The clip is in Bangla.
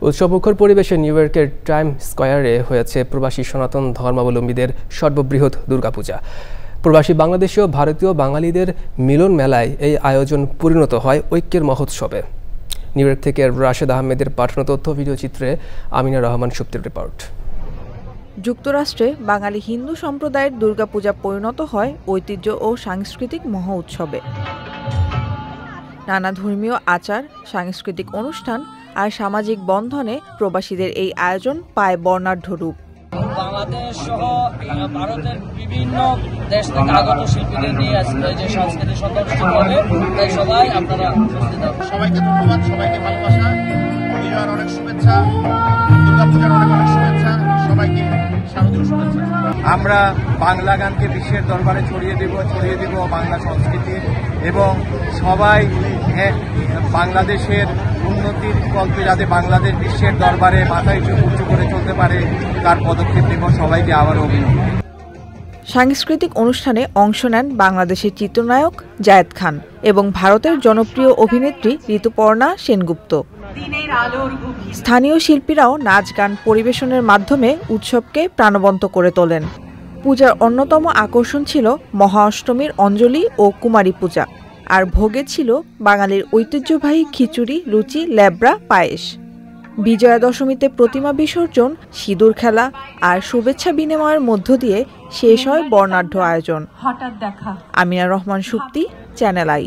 উৎসবমুখর পরিবেশে নিউ ইয়র্কের টাইম স্কয়ারে হয়েছে প্রবাসী সনাতন ধর্মাবলম্বীদের সর্ববৃহৎ দুর্গাপূজা। প্রবাসী বাংলাদেশী ও ভারতীয় বাঙালিদের মিলন মেলায় এই আয়োজন পরিণত হয় ঐক্যের মহোৎসবে। নিউ ইয়র্ক থেকে রাশেদ আহমেদের পাঠানো তথ্য ভিডিও চিত্রে আমিনা রহমান সুপ্তির রিপোর্ট। যুক্তরাষ্ট্রে বাঙালি হিন্দু সম্প্রদায়ের দুর্গাপূজা পরিণত হয় ঐতিহ্য ও সাংস্কৃতিক মহোৎসবে। নানা ধর্মীয় আচার, সাংস্কৃতিক অনুষ্ঠান আর সামাজিক বন্ধনে প্রবাসীদের এই আয়োজন পায় বর্ণাঢ্য রূপ। বাংলাদেশ সহ ভারতের বিভিন্ন দেশ থেকে আগত শিল্পীদের নিয়ে আসলে যে সাংস্কৃতিক সন্ত্রাসী হবে, তাই সবাই আপনারা উপস্থিত হবেন। সবাইকে ধন্যবাদ, সবাইকে ভালোবাসা, বিজয়ের অনেক শুভেচ্ছা, দুর্গাপূজার অনেক শুভেচ্ছা, সবাইকে শারদীয় শুভেচ্ছা। আমরা বাংলা গানকে বিশ্বের দরবারে ছড়িয়ে দিব বাংলা সংস্কৃতি, এবং সবাই বাংলাদেশের উন্নতির কল্পে যাতে বাংলাদেশ বিশ্বের দরবারে মাথায় উঁচু করে চলতে পারে তার পদক্ষেপ নেব। সবাইকে আবারও অভিনন্দন। সাংস্কৃতিক অনুষ্ঠানে অংশ নেন বাংলাদেশের চিত্রনায়ক জায়েদ খান এবং ভারতের জনপ্রিয় অভিনেত্রী ঋতুপর্ণা সেনগুপ্ত। স্থানীয় শিল্পীরাও নাচ গান পরিবেশনের মাধ্যমে উৎসবকে প্রাণবন্ত করে তোলেন। পূজার অন্যতম আকর্ষণ ছিল মহা অষ্টমীর অঞ্জলি ও কুমারী পূজা, আর ভোগে ছিল বাঙালির ঐতিহ্যবাহী খিচুড়ি, লুচি, ল্যাবড়া, পায়েস। বিজয়া দশমীতে প্রতিমা বিসর্জন, সিঁদুর খেলা আর শুভেচ্ছা বিনিময়ের মধ্য দিয়ে শেষ হয় বর্ণাঢ্য আয়োজন। Amina Rahman Supti, channel I.